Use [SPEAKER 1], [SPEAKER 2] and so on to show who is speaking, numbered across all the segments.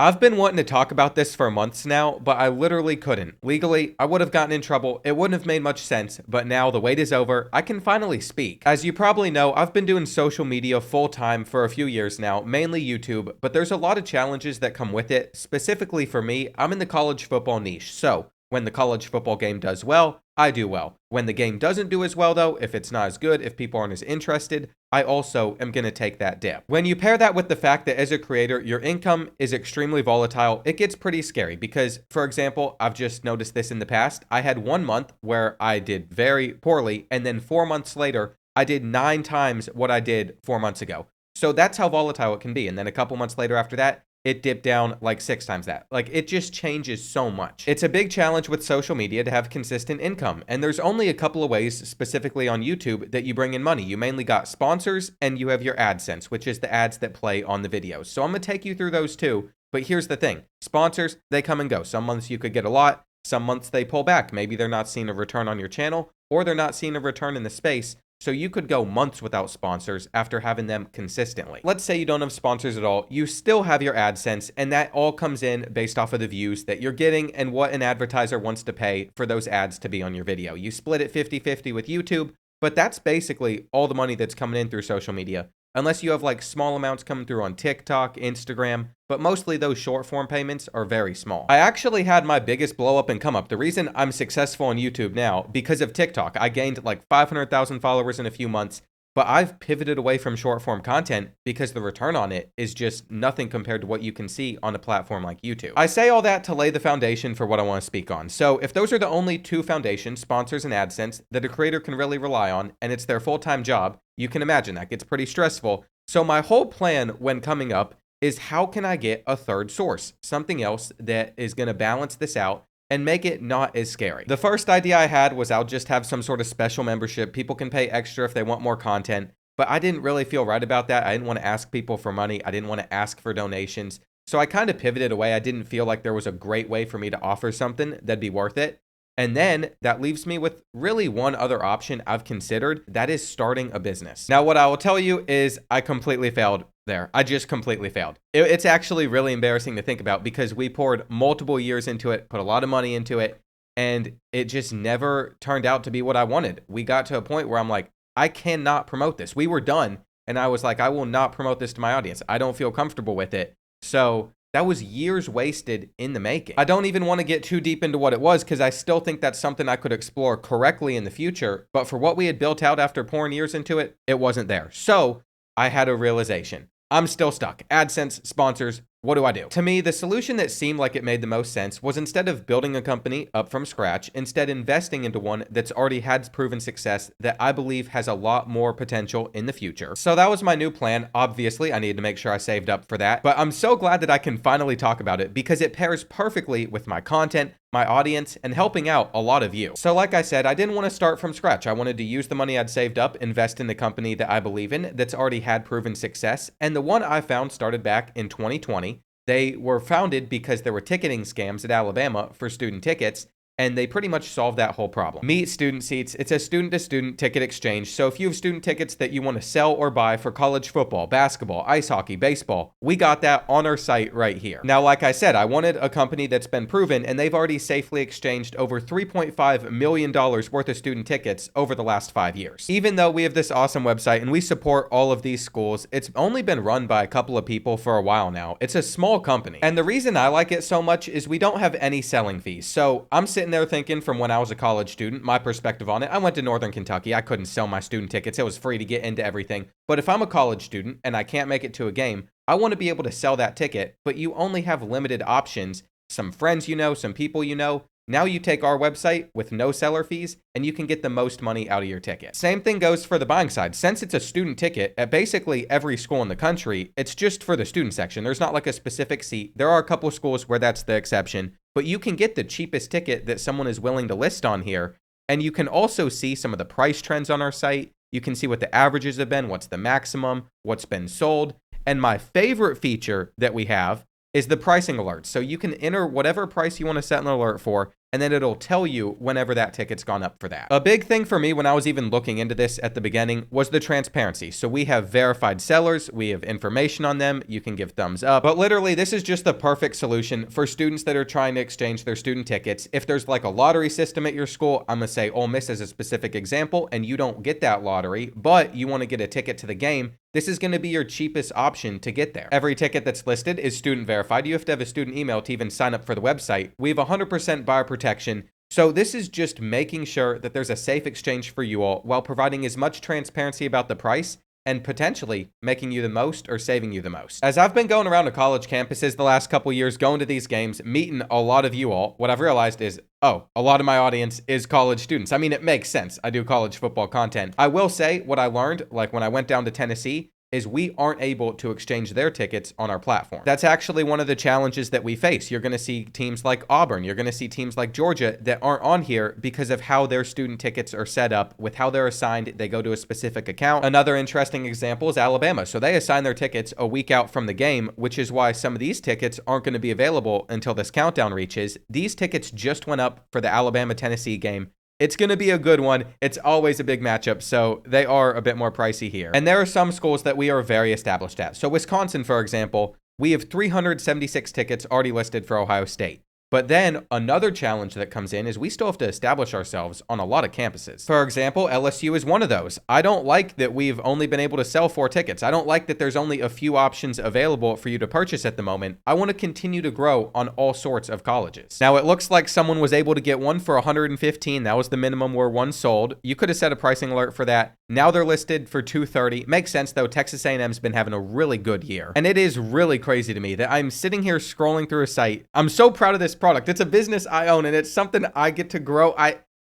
[SPEAKER 1] I've been wanting to talk about this for months now, but I literally couldn't. Legally, I would have gotten in trouble. It wouldn't have made much sense, but now the wait is over. I can finally speak. As you probably know, I've been doing social media full time for a few years now, mainly YouTube, but there's a lot of challenges that come with it. Specifically for me, I'm in the college football niche. So when the college football game does well, I do well. When the game doesn't do as well though, if it's not as good, if people aren't as interested, I also am going to take that dip. When you pair that with the fact that as a creator, your income is extremely volatile, it gets pretty scary because, for example, I've just noticed this in the past. I had 1 month where I did very poorly, and then 4 months later, I did 9 times what I did 4 months ago. So that's how volatile it can be. And then a couple months later after that, it dipped down like 6 times that. Like, it just changes so much. It's a big challenge with social media to have consistent income. And there's only a couple of ways, specifically on YouTube, that you bring in money. You mainly got sponsors and you have your AdSense, which is the ads that play on the videos. So I'm going to take you through those too. But here's the thing. Sponsors, they come and go. Some months you could get a lot. Some months they pull back. Maybe they're not seeing a return on your channel, or they're not seeing a return in the space. So you could go months without sponsors after having them consistently. Let's say you don't have sponsors at all. You still have your AdSense, and that all comes in based off of the views that you're getting and what an advertiser wants to pay for those ads to be on your video. You split it 50-50 with YouTube, but that's basically all the money that's coming in through social media. Unless you have like small amounts coming through on TikTok, Instagram, but mostly those short form payments are very small. I actually had my biggest blow up and come up. The reason I'm successful on YouTube now, because of TikTok. I gained like 500,000 followers in a few months, but I've pivoted away from short form content because the return on it is just nothing compared to what you can see on a platform like YouTube. I say all that to lay the foundation for what I want to speak on. So if those are the only two foundations, sponsors and AdSense, that a creator can really rely on, and it's their full-time job, you can imagine that gets pretty stressful. So my whole plan when coming up is how can I get a third source, something else that is going to balance this out and make it not as scary. The first idea I had was I'll just have some sort of special membership. People can pay extra if they want more content, but I didn't really feel right about that. I didn't want to ask people for money. I didn't want to ask for donations. So I kind of pivoted away. I didn't feel like there was a great way for me to offer something that'd be worth it. And then that leaves me with really one other option I've considered, that is starting a business. Now, what I will tell you is I completely failed there. I just completely failed. It's actually really embarrassing to think about because we poured multiple years into it, put a lot of money into it, and it just never turned out to be what I wanted. We got to a point where I'm like, I cannot promote this. We were done, and I was like, I will not promote this to my audience. I don't feel comfortable with it. So that was years wasted in the making. I don't even want to get too deep into what it was because I still think that's something I could explore correctly in the future. But for what we had built out after pouring years into it, it wasn't there. So I had a realization. I'm still stuck. AdSense, sponsors, what do I do? To me, the solution that seemed like it made the most sense was instead of building a company up from scratch, instead investing into one that's already had proven success that I believe has a lot more potential in the future. So that was my new plan. Obviously, I needed to make sure I saved up for that, but I'm so glad that I can finally talk about it because it pairs perfectly with my content, my audience, and helping out a lot of you. So like I said, I didn't want to start from scratch. I wanted to use the money I'd saved up, invest in the company that I believe in that's already had proven success. And the one I found started back in 2020. They were founded because there were ticketing scams at Alabama for student tickets, and they pretty much solved that whole problem. Meet Student Seats. It's a student-to-student ticket exchange. So if you have student tickets that you want to sell or buy for college football, basketball, ice hockey, baseball, we got that on our site right here. Now, like I said, I wanted a company that's been proven, and they've already safely exchanged over $3.5 million worth of student tickets over the last 5 years. Even though we have this awesome website and we support all of these schools, it's only been run by a couple of people for a while now. It's a small company. And the reason I like it so much is we don't have any selling fees. So I'm sitting there thinking from when I was a college student, my perspective on it, I went to Northern Kentucky. I couldn't sell my student tickets. It was free to get into everything. But if I'm a college student and I can't make it to a game, I want to be able to sell that ticket, but you only have limited options. Some friends you know, some people you know. Now you take our website with no seller fees and you can get the most money out of your ticket. Same thing goes for the buying side. Since it's a student ticket at basically every school in the country, it's just for the student section. There's not like a specific seat. There are a couple schools where that's the exception, but you can get the cheapest ticket that someone is willing to list on here. And you can also see some of the price trends on our site. You can see what the averages have been, what's the maximum, what's been sold. And my favorite feature that we have is the pricing alert. So you can enter whatever price you want to set an alert for, and then it'll tell you whenever that ticket's gone up for that. A big thing for me when I was even looking into this at the beginning was the transparency. So we have verified sellers, we have information on them, you can give thumbs up, but literally this is just the perfect solution for students that are trying to exchange their student tickets. If there's like a lottery system at your school, I'm gonna say Ole Miss as a specific example, and you don't get that lottery, but you wanna get a ticket to the game, this is going to be your cheapest option to get there. Every ticket that's listed is student verified. You have to have a student email to even sign up for the website. We have 100% buyer protection. So this is just making sure that there's a safe exchange for you all while providing as much transparency about the price and potentially making you the most or saving you the most. As I've been going around to college campuses the last couple years, going to these games, meeting a lot of you all, what I've realized is, oh, a lot of my audience is college students. I mean, it makes sense. I do college football content. I will say what I learned, like when I went down to Tennessee, is we aren't able to exchange their tickets on our platform. That's actually one of the challenges that we face. You're going to see teams like Auburn, you're going to see teams like Georgia that aren't on here because of how their student tickets are set up with how they're assigned. They go to a specific account. Another interesting example is Alabama. So they assign their tickets a week out from the game, which is why some of these tickets aren't going to be available until this countdown reaches. These tickets just went up for the Alabama-Tennessee game. It's going to be a good one. It's always a big matchup, so they are a bit more pricey here. And there are some schools that we are very established at. So Wisconsin, for example, we have 376 tickets already listed for Ohio State. But then another challenge that comes in is we still have to establish ourselves on a lot of campuses. For example, LSU is one of those. I don't like that we've only been able to sell 4 tickets. I don't like that there's only a few options available for you to purchase at the moment. I want to continue to grow on all sorts of colleges. Now, it looks like someone was able to get one for 115. That was the minimum where one sold. You could have set a pricing alert for that. Now they're listed for 230. Makes sense though. Texas A&M's been having a really good year. And it is really crazy to me that I'm sitting here scrolling through a site. I'm so proud of this product. It's a business I own and it's something I get to grow.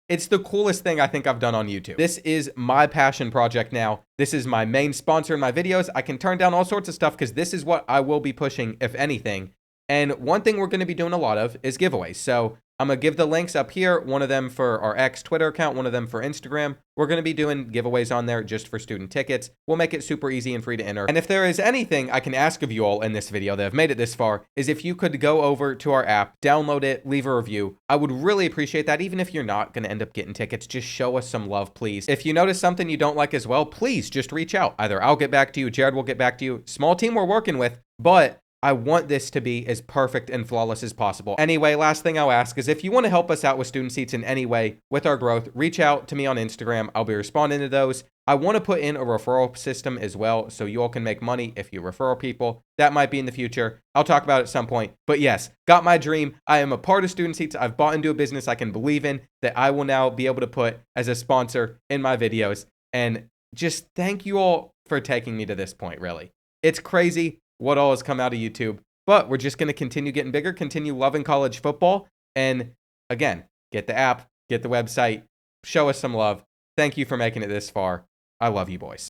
[SPEAKER 1] It's the coolest thing I think I've done on YouTube. This is my passion project now. This is my main sponsor in my videos. I can turn down all sorts of stuff because this is what I will be pushing, if anything. And one thing we're going to be doing a lot of is giveaways. So I'm going to give the links up here, one of them for our X Twitter account, one of them for Instagram. We're going to be doing giveaways on there just for student tickets. We'll make it super easy and free to enter. And if there is anything I can ask of you all in this video that have made it this far, is if you could go over to our app, download it, leave a review. I would really appreciate that. Even if you're not going to end up getting tickets, just show us some love, please. If you notice something you don't like as well, please just reach out. Either I'll get back to you, Jared will get back to you. Small team we're working with, but I want this to be as perfect and flawless as possible. Anyway, last thing I'll ask is if you want to help us out with student seats in any way with our growth, reach out to me on Instagram. I'll be responding to those. I want to put in a referral system as well so you all can make money if you refer people. That might be in the future. I'll talk about it at some point. But yes, got my dream. I am a part of student seats. I've bought into a business I can believe in that I will now be able to put as a sponsor in my videos. And just thank you all for taking me to this point, really. It's crazy what all has come out of YouTube, but we're just going to continue getting bigger, continue loving college football, and again, get the app, get the website, show us some love. Thank you for making it this far. I love you boys.